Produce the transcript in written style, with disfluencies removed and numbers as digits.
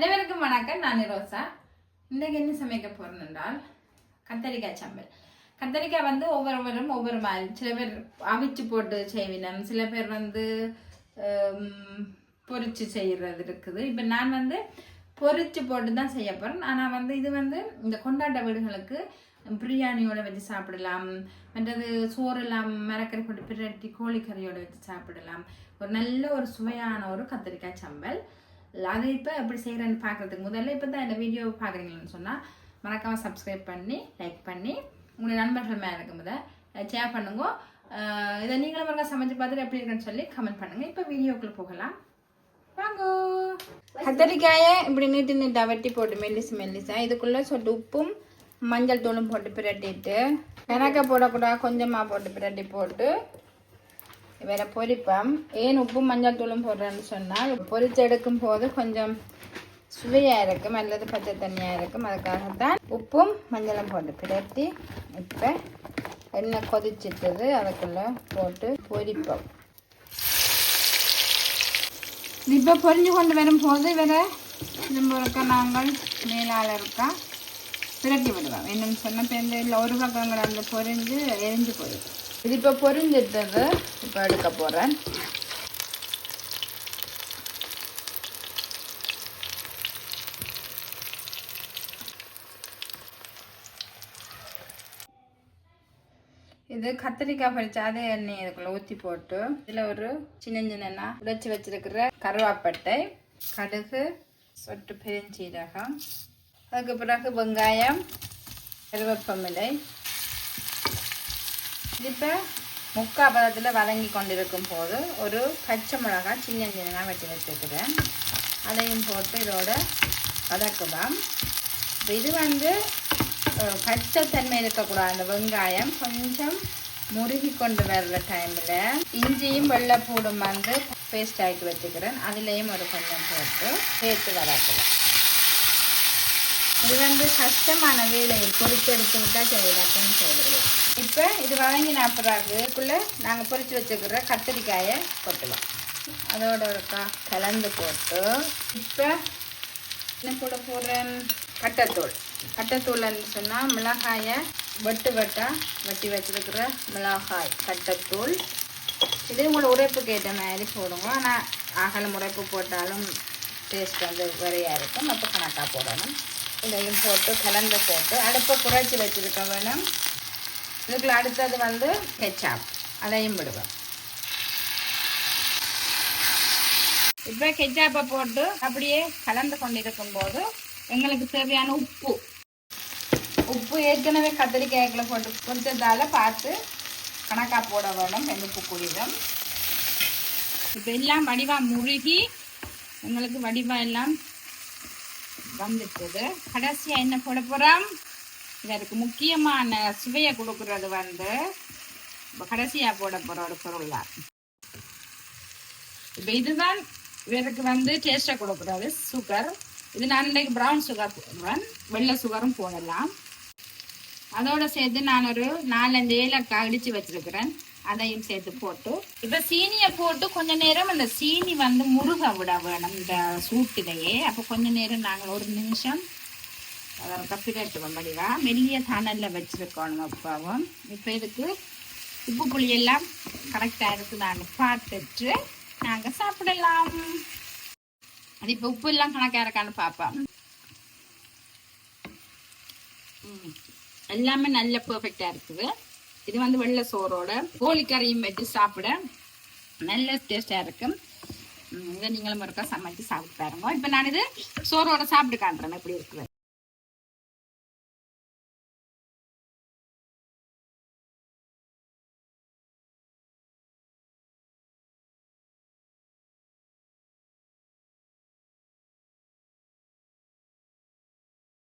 அனைவருக்கும் வணக்கம். நான் ரோசா. இன்றைக்கு என்ன சமைக்க போறேன் என்றால் கத்தரிக்காய் சம்பல். கத்தரிக்காய் வந்து ஒவ்வொருவரும் ஒவ்வொரு மாதிரி. சில பேர் அவிச்சு போட்டு செய்வினம், சில பேர் வந்து பொரிச்சு செய்கிறது இருக்குது. இப்போ நான் வந்து பொரிச்சு போட்டு தான் செய்ய போகிறேன். ஆனால் வந்து இது வந்து இந்த கொண்டாட்ட வீடுகளுக்கு பிரியாணியோட வச்சு சாப்பிடலாம், மற்றது சோறெல்லாம் மரக்கறி போட்டு பிரட்டி கோழிக்கறியோட வச்சு சாப்பிடலாம். ஒரு நல்ல ஒரு சுவையான ஒரு கத்தரிக்காய் சம்பல். அது இப்போ எப்படி செய்கிறேன்னு பார்க்குறதுக்கு முதல்ல இப்போ தான் இந்த வீடியோ பார்க்குறீங்கன்னு சொன்னால் மறக்காமல் சப்ஸ்கிரைப் பண்ணி லைக் பண்ணி உங்களுடைய நண்பர்கள் மேலே இருக்கும் போத ஷேர் பண்ணுங்க. இதை நீங்களும் மறக்க சமைச்சு பார்த்துட்டு எப்படி இருக்குன்னு சொல்லி கமெண்ட் பண்ணுங்கள். இப்போ வீடியோக்குள்ளே போகலாம் வாங்க. கத்தரிக்காயை இப்படி நீட்டு நீட்டாக வெட்டி போட்டு மெல்லிசா இதுக்குள்ளே சொட்டு உப்பும் மஞ்சள் தூளும் போட்டு பிரட்டிட்டு கணக்கை போடக்கூடாது, கொஞ்சமாக போட்டு பிரட்டி போட்டு வேற பொரிப்பம். ஏன் உப்பும் மஞ்சள் தூளும் போடுறேன்னு சொன்னால் பொரிச்சு எடுக்கும் போது கொஞ்சம் சுவையாக இருக்கும் அல்லது பச்சை தண்ணியாக இருக்கும். அதுக்காகத்தான் உப்பும் மஞ்சளும் போட்டு பிரட்டி இப்போ எண்ணெய் கொதிச்சிட்டது அதுக்குள்ளே போட்டு பொரிப்போம். இப்போ பொரிஞ்சு கொண்டு வரும்போது வேற திரும்ப இருக்க நாங்கள் மேலால் இருக்கா பிரட்டி விடுவோம். என்னன்னு சொன்ன பேருந்து ஒரு பக்கங்கள் அந்த பொரிஞ்சு எரிஞ்சு போயிடும். இது இப்போ பொரிஞ்சிட்டது. இப்போ எடுக்க போகிறேன். இது கத்திரிக்காய் பறிச்சா அதே எண்ணெய் இதுக்குள்ள ஊற்றி போட்டு இதில் ஒரு சின்ன சின்ன உடைச்சி வச்சிருக்கிற கருவாப்பட்டை, கடுகு, சொட்டு பெருஞ்சீரகம், அதுக்கு பிறகு வெங்காயம், கருவேப்பமிலை. இப்போ முக்கால் பதத்தில் வதங்கி கொண்டிருக்கும் போது ஒரு பச்சை மிளகாய் சின்ன சின்னதாக வெட்டி வச்சுக்கிறேன். அதையும் போட்டு இதோட வதக்குவோம். இது வந்து பச்சை தன்மை இருக்கக்கூடாது. அந்த வெங்காயம் கொஞ்சம் முருகி கொண்டு வர்ற டைமில் இஞ்சியும் வெள்ளைப்பூடும் வந்து பேஸ்ட் ஆக்கி வச்சுக்கிறேன். அதுலேயும் ஒரு கொஞ்சம் போட்டு சேர்த்து வதக்குவோம். இது வந்து கஷ்டமான வேலையை பொறிச்சு எடுத்து விட்டால் செய்யலாக்குன்னு சொல்லுது. இப்போ இது வதங்கின பிறகுக்குள்ளே நாங்கள் பொரித்து வச்சுக்கிற கத்திரிக்காயை கொட்டலாம். அதோட ஒருக்கா கலந்து போட்டு இப்போ என்ன போட போகிறேன், கட்டைத்தூள்னு சொன்னால் மிளகாயை வெட்டு வெட்டி வச்சுருக்கிற மிளகாய் கட்டைத்தூள். இது உங்களோட உரைப்புக்கு ஏற்ற மாதிரி போடுங்க. ஆனால் அகலம் உரைப்பு போட்டாலும் டேஸ்ட் வந்து வரையாக இருக்கும். அப்போ கணக்காக போடணும். இதையும் போட்டு கலந்து போட்டு அடுப்பை குறைச்சி வச்சுருக்க வேணும். இதுக்குள்ள அடுத்தது வந்து கெச்சாப், அதையும் விடுவேன். இப்போ கெச்சாப்பை போட்டு அப்படியே கலந்து கொண்டிருக்கும் போது எங்களுக்கு தேவையான உப்பு ஏற்கனவே கத்திரிக்காய்களை போட்டு பொரிச்சதால பார்த்து கணக்காக போட வேணும். உப்பு குடிடும். இப்போ எல்லாம் வடிவாக முருகி எங்களுக்கு வடிவாக எல்லாம் வந்துட்டது. கடைசியாக என்ன போட போகிறோம், இதற்கு முக்கியமான சுவையை கொடுக்கறது வந்து கடைசியாக போட போகிற ஒரு பொருள் தான். இப்போ இதுதான் இதற்கு வந்து டேஸ்ட்டை கொடுக்குறது சுகர். இது நான் இன்றைக்கு ப்ரௌன் சுகர் போடுவேன், வெள்ளை சுகரும் போடலாம். அதோட சேர்த்து நான் ஒரு 4-5 ஏலக்காய் அடித்து வச்சிருக்கிறேன், அதையும் சேர்த்து போட்டு இப்போ சீனியை போட்டு கொஞ்ச நேரம் அந்த சீனி வந்து முருக விட வேணும் இந்த சூட்டிலேயே. அப்போ கொஞ்ச நேரம் நாங்கள் ஒரு நிமிஷம் கப்பிரட்டுவோம். வடிவாக மெல்லிய தணலில் வச்சுருக்கணும் அப்பாவும். இப்போ இதுக்கு உப்பு புளி எல்லாம் கரெக்டாக இருக்குது நாங்கள் பார்த்துட்டு நாங்கள் சாப்பிடலாம். அது இப்போ உப்பு எல்லாம் கணக்காக இருக்கான்னு பார்ப்போம். எல்லாமே நல்ல பெர்ஃபெக்டாக இருக்குது. இது வந்து வெள்ளை சோறோட கோழிக்கறியும் வச்சு சாப்பிட நல்ல டேஸ்டாக இருக்கும். இதை நீங்களும் ஒருக்கா சமைச்சு சாப்பிட்டு பாருங்க. இப்போ நான் இது சோறோட சாப்பிட்டு காட்டுறேன் எப்படி இருக்குது.